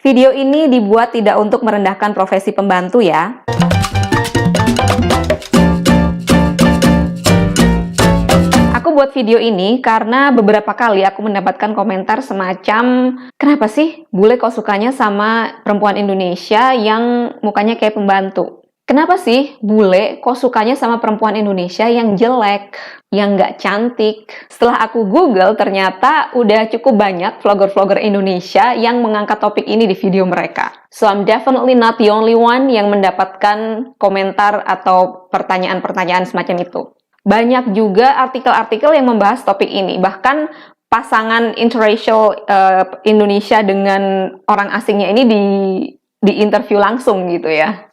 Video ini dibuat tidak untuk merendahkan profesi pembantu ya. Aku buat video ini karena beberapa kali aku mendapatkan komentar semacam, kenapa sih bule kok sukanya sama perempuan Indonesia yang mukanya kayak pembantu? Kenapa sih bule kok sukanya sama perempuan Indonesia yang jelek, yang nggak cantik? Setelah aku Google, ternyata udah cukup banyak vlogger-vlogger Indonesia yang mengangkat topik ini di video mereka. So I'm definitely not the only one yang mendapatkan komentar atau pertanyaan-pertanyaan semacam itu. Banyak juga artikel-artikel yang membahas topik ini. Bahkan pasangan interracial Indonesia dengan orang asingnya ini di interview langsung gitu ya.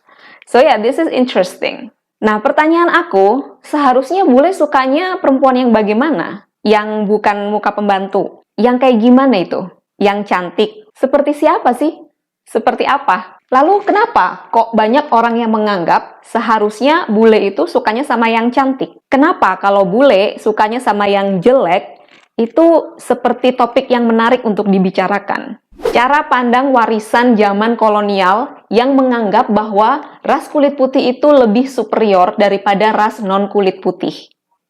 So yeah, this is interesting. Nah, pertanyaan aku, seharusnya bule sukanya perempuan yang bagaimana? Yang bukan muka pembantu? Yang kayak gimana itu? Yang cantik? Seperti siapa sih? Seperti apa? Lalu kenapa kok banyak orang yang menganggap seharusnya bule itu sukanya sama yang cantik? Kenapa kalau bule sukanya sama yang jelek itu seperti topik yang menarik untuk dibicarakan? Cara pandang warisan zaman kolonial yang menganggap bahwa ras kulit putih itu lebih superior daripada ras non-kulit putih.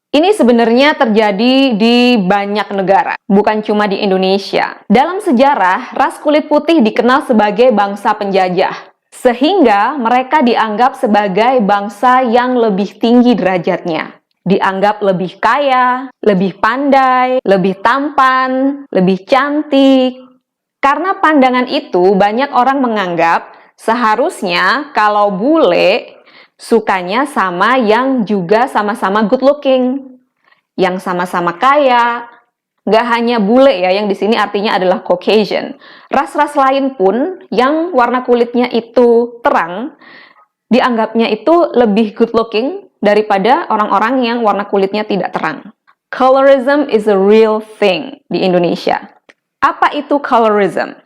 Ini sebenarnya terjadi di banyak negara, bukan cuma di Indonesia. Dalam sejarah, ras kulit putih dikenal sebagai bangsa penjajah, sehingga mereka dianggap sebagai bangsa yang lebih tinggi derajatnya. Dianggap lebih kaya, lebih pandai, lebih tampan, lebih cantik. Karena pandangan itu, banyak orang menganggap seharusnya kalau bule sukanya sama yang juga sama-sama good looking, yang sama-sama kaya. Gak hanya bule ya, yang di sini artinya adalah Caucasian. Ras-ras lain pun yang warna kulitnya itu terang, dianggapnya itu lebih good looking daripada orang-orang yang warna kulitnya tidak terang. Colorism is a real thing di Indonesia. Apa itu colorism?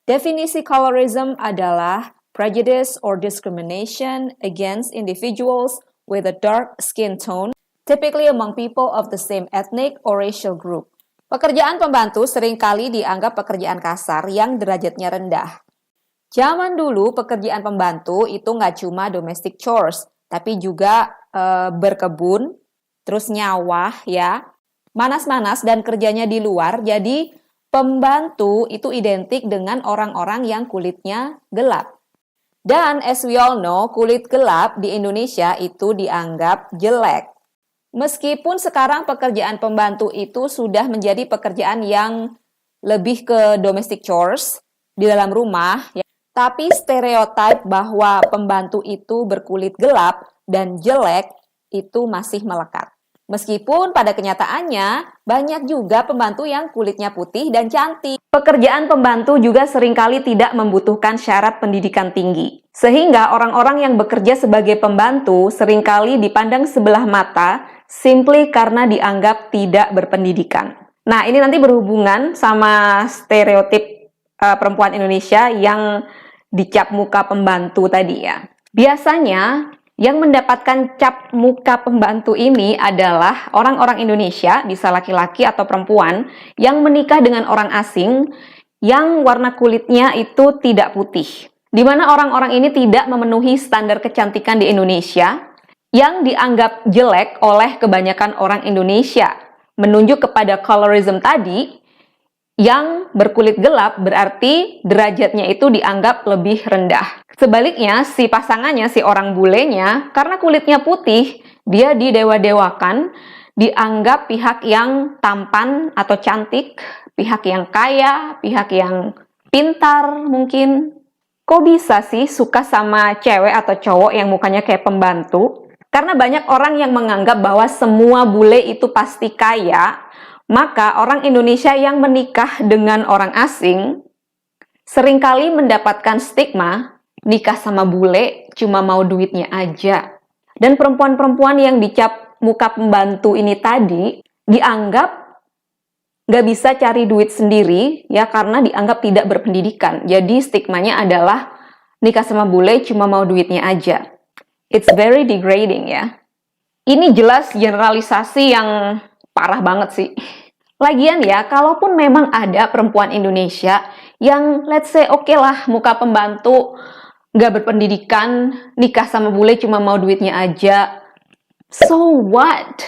Definisi colorism adalah prejudice or discrimination against individuals with a dark skin tone, typically among people of the same ethnic or racial group. Pekerjaan pembantu seringkali dianggap pekerjaan kasar yang derajatnya rendah. Zaman dulu pekerjaan pembantu itu nggak cuma domestic chores, tapi juga berkebun, terus nyawah ya, manas-manas dan kerjanya di luar, jadi pembantu itu identik dengan orang-orang yang kulitnya gelap. Dan as we all know, kulit gelap di Indonesia itu dianggap jelek. Meskipun sekarang pekerjaan pembantu itu sudah menjadi pekerjaan yang lebih ke domestic chores di dalam rumah, ya, tapi stereotip bahwa pembantu itu berkulit gelap dan jelek itu masih melekat. Meskipun pada kenyataannya, banyak juga pembantu yang kulitnya putih dan cantik. Pekerjaan pembantu juga seringkali tidak membutuhkan syarat pendidikan tinggi. Sehingga orang-orang yang bekerja sebagai pembantu seringkali dipandang sebelah mata simply karena dianggap tidak berpendidikan. Nah, ini nanti berhubungan sama stereotip perempuan Indonesia yang dicap muka pembantu tadi ya. Biasanya, yang mendapatkan cap muka pembantu ini adalah orang-orang Indonesia, bisa laki-laki atau perempuan, yang menikah dengan orang asing yang warna kulitnya itu tidak putih. Di mana orang-orang ini tidak memenuhi standar kecantikan di Indonesia, yang dianggap jelek oleh kebanyakan orang Indonesia. Menunjuk kepada colorism tadi, yang berkulit gelap berarti derajatnya itu dianggap lebih rendah. Sebaliknya, si pasangannya, si orang bulenya, karena kulitnya putih, dia didewa-dewakan, dianggap pihak yang tampan atau cantik, pihak yang kaya, pihak yang pintar mungkin. Kok bisa sih suka sama cewek atau cowok yang mukanya kayak pembantu? Karena banyak orang yang menganggap bahwa semua bule itu pasti kaya, maka orang Indonesia yang menikah dengan orang asing seringkali mendapatkan stigma nikah sama bule cuma mau duitnya aja. Dan perempuan-perempuan yang dicap muka pembantu ini tadi dianggap nggak bisa cari duit sendiri ya karena dianggap tidak berpendidikan. Jadi stigmanya adalah nikah sama bule cuma mau duitnya aja. It's very degrading ya. Ini jelas generalisasi yang parah banget sih. Lagian ya, kalaupun memang ada perempuan Indonesia yang let's say oke lah muka pembantu nggak berpendidikan, nikah sama bule cuma mau duitnya aja. So what?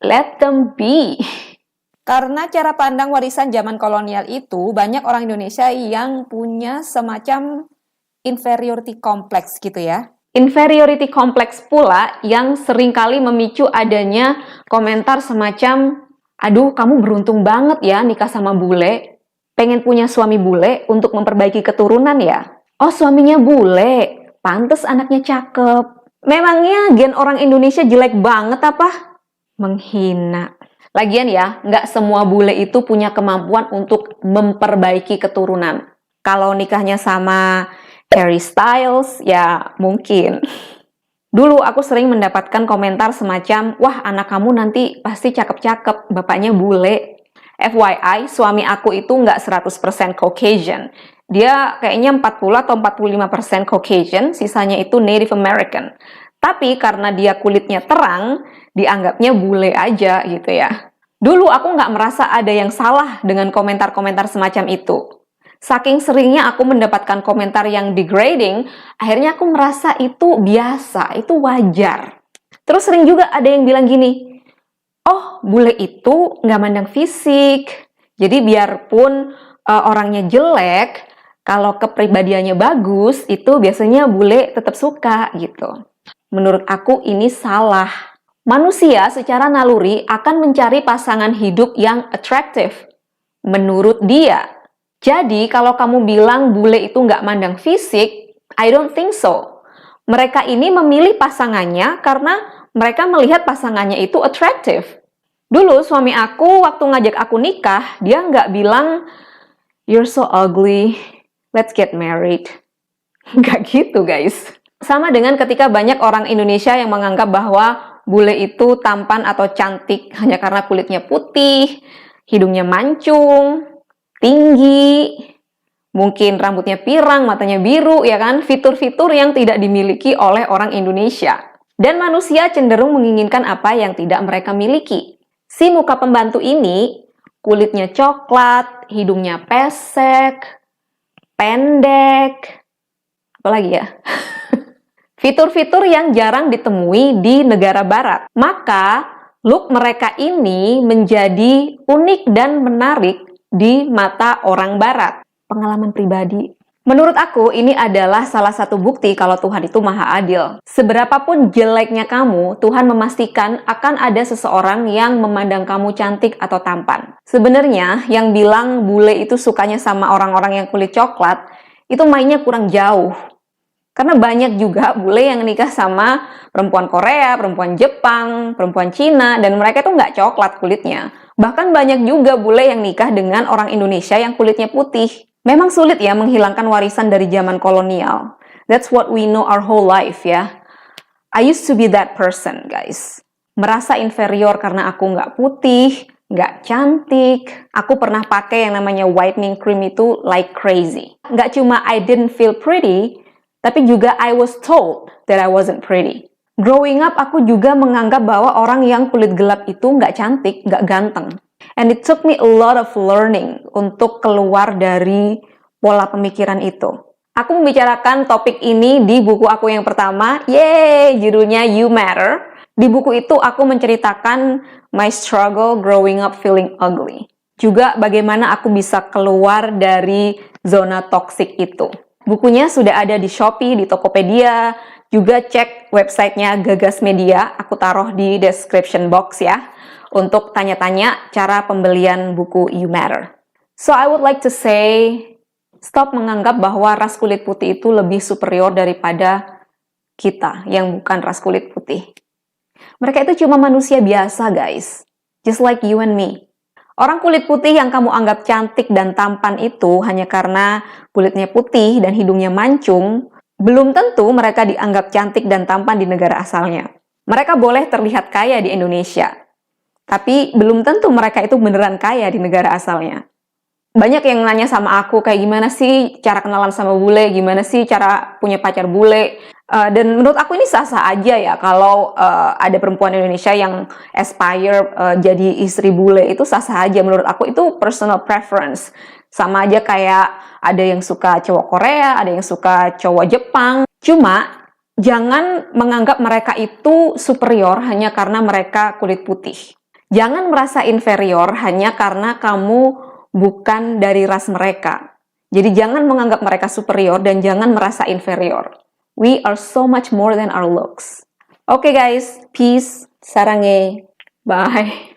Let them be. Karena cara pandang warisan zaman kolonial itu, banyak orang Indonesia yang punya semacam inferiority complex gitu ya. Inferiority complex pula yang seringkali memicu adanya komentar semacam, aduh kamu beruntung banget ya nikah sama bule, pengen punya suami bule untuk memperbaiki keturunan ya. Oh suaminya bule, pantes anaknya cakep. Memangnya gen orang Indonesia jelek banget apa? Menghina. Lagian ya, nggak semua bule itu punya kemampuan untuk memperbaiki keturunan. Kalau nikahnya sama Harry Styles, ya mungkin. Dulu aku sering mendapatkan komentar semacam, wah anak kamu nanti pasti cakep-cakep, bapaknya bule. FYI, suami aku itu nggak 100% Caucasian. Dia kayaknya 40 atau 45% Caucasian, sisanya itu Native American. Tapi karena dia kulitnya terang, dianggapnya bule aja gitu ya. Dulu aku nggak merasa ada yang salah dengan komentar-komentar semacam itu. Saking seringnya aku mendapatkan komentar yang degrading, akhirnya aku merasa itu biasa, itu wajar. Terus sering juga ada yang bilang gini, oh bule itu nggak mandang fisik, jadi biarpun orangnya jelek, kalau kepribadiannya bagus, itu biasanya bule tetap suka gitu. Menurut aku ini salah. Manusia secara naluri akan mencari pasangan hidup yang atraktif. Menurut dia. Jadi kalau kamu bilang bule itu nggak mandang fisik, I don't think so. Mereka ini memilih pasangannya karena mereka melihat pasangannya itu atraktif. Dulu suami aku waktu ngajak aku nikah, dia nggak bilang, you're so ugly, let's get married. Nggak gitu guys. Sama dengan ketika banyak orang Indonesia yang menganggap bahwa bule itu tampan atau cantik hanya karena kulitnya putih, hidungnya mancung, tinggi, mungkin rambutnya pirang, matanya biru, ya kan? Fitur-fitur yang tidak dimiliki oleh orang Indonesia. Dan manusia cenderung menginginkan apa yang tidak mereka miliki. Si muka pembantu ini, kulitnya coklat, hidungnya pesek, pendek, apa lagi ya? Fitur-fitur yang jarang ditemui di negara barat. Maka, look mereka ini menjadi unik dan menarik di mata orang barat. Pengalaman pribadi. Menurut aku, ini adalah salah satu bukti kalau Tuhan itu maha adil. Seberapapun jeleknya kamu, Tuhan memastikan akan ada seseorang yang memandang kamu cantik atau tampan. Sebenarnya, yang bilang bule itu sukanya sama orang-orang yang kulit coklat, itu mainnya kurang jauh. Karena banyak juga bule yang nikah sama perempuan Korea, perempuan Jepang, perempuan Cina, dan mereka itu nggak coklat kulitnya. Bahkan banyak juga bule yang nikah dengan orang Indonesia yang kulitnya putih. Memang sulit ya menghilangkan warisan dari zaman kolonial. That's what we know our whole life ya. I used to be that person guys. Merasa inferior karena aku nggak putih, nggak cantik. Aku pernah pakai yang namanya whitening cream itu like crazy. Nggak cuma I didn't feel pretty, tapi juga I was told that I wasn't pretty. Growing up, aku juga menganggap bahwa orang yang kulit gelap itu nggak cantik, nggak ganteng. And it took me a lot of learning untuk keluar dari pola pemikiran itu. Aku membicarakan topik ini di buku aku yang pertama, yeay, judulnya You Matter. Di buku itu aku menceritakan my struggle growing up feeling ugly. Juga bagaimana aku bisa keluar dari zona toksik itu. Bukunya sudah ada di Shopee, di Tokopedia, juga cek websitenya Gagas Media, aku taruh di description box ya, untuk tanya-tanya cara pembelian buku You Matter. So I would like to say, stop menganggap bahwa ras kulit putih itu lebih superior daripada kita yang bukan ras kulit putih. Mereka itu cuma manusia biasa guys, just like you and me. Orang kulit putih yang kamu anggap cantik dan tampan itu hanya karena kulitnya putih dan hidungnya mancung, belum tentu mereka dianggap cantik dan tampan di negara asalnya. Mereka boleh terlihat kaya di Indonesia, tapi belum tentu mereka itu beneran kaya di negara asalnya. Banyak yang nanya sama aku, kayak gimana sih cara kenalan sama bule, gimana sih cara punya pacar bule. Dan menurut aku ini sah-sah aja ya, kalau ada perempuan Indonesia yang aspire jadi istri bule, itu sah-sah aja. Menurut aku itu personal preference. Sama aja kayak ada yang suka cowok Korea, ada yang suka cowok Jepang. Cuma jangan menganggap mereka itu superior hanya karena mereka kulit putih. Jangan merasa inferior hanya karena kamu bukan dari ras mereka. Jadi jangan menganggap mereka superior dan jangan merasa inferior. We are so much more than our looks. Oke guys, peace, sarange, bye.